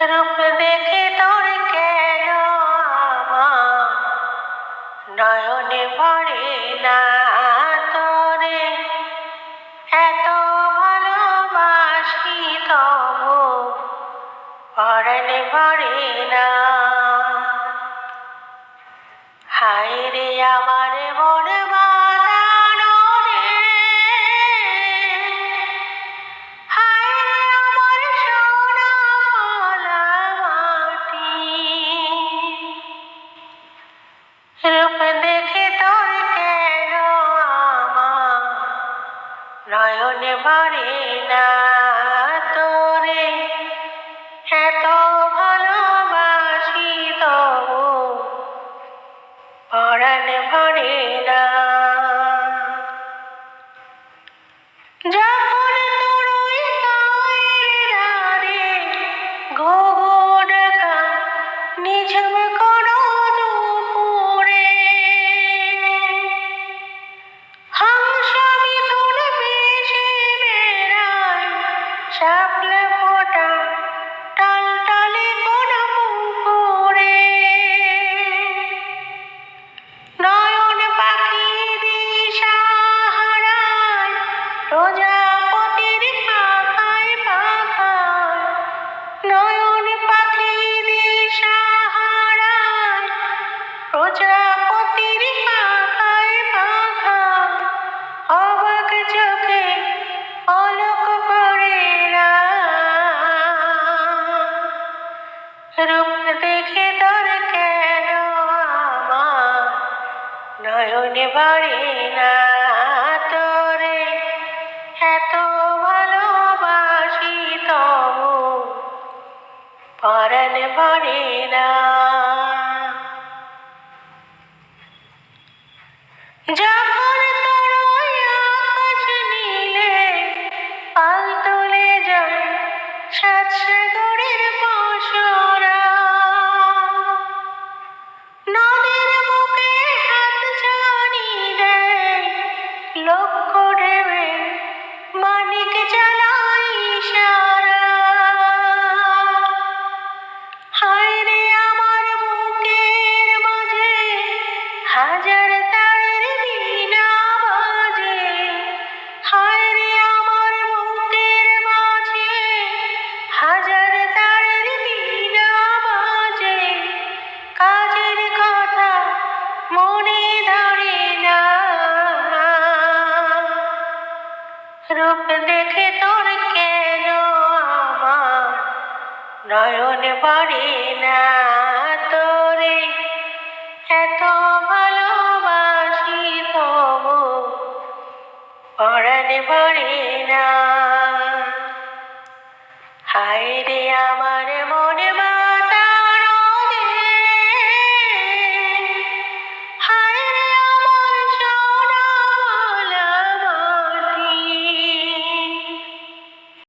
রূপ দেখে তোর কেন আমার নয়নে ভরে না তোরে, এত ভালোবাসি তবু পরাণে ভরে না। হায় রে আমার মন বাঁধানো রে, হায় রে আমার সোনা ভোলা মাটি। রূপ দেখে তোর কেন আমার নয়নে ভরে না তোরে, এত ভালোবাসি তবু পরাণ ভরে না। যখন তোর ওই গায়ের ধারে ঘো ঘো ডাকা নিঝুম কোনো দুপুরে, হংস মিথুন ভেসে বেড়ায় শাপলা ফোটা টলটলে কোন পুকুরে, নয়ন পাখি দিশাহারায় প্রজাপতির পাখায় পাখায়, নয়ন পাখি দিশাহারায় প্রজাপতির পাখায় পাখায়, অবাক চোখে অলোক পড়ে না। রূপ দেখে তোর কেন আমার নয়নে ভরে না তোরে, এত ভালোবাসি তবু পরাণ ভরে না। যখন তোর ওই আকাশ নীলে পাল তুলে যায় সাত সাগরের পসরা, নদীর বুকে হাত ছানি দেয় লক্ষ ঢেউয়ে মানিক জ্বালায় ইশারা। হায় রে আমার বুকের মাঝে হাজার তারের বীণা বাজে, হায় রে আমার বুকের মাঝে হাজার তারের বীণা বাজে, কাজের কথা মনে ধরে না। রূপ দেখে তোর কেন আমার নয়নে ভরে না তোরে, এত ভালোবাসি তবু পরাণ ভরে না। হায় রে আমার মন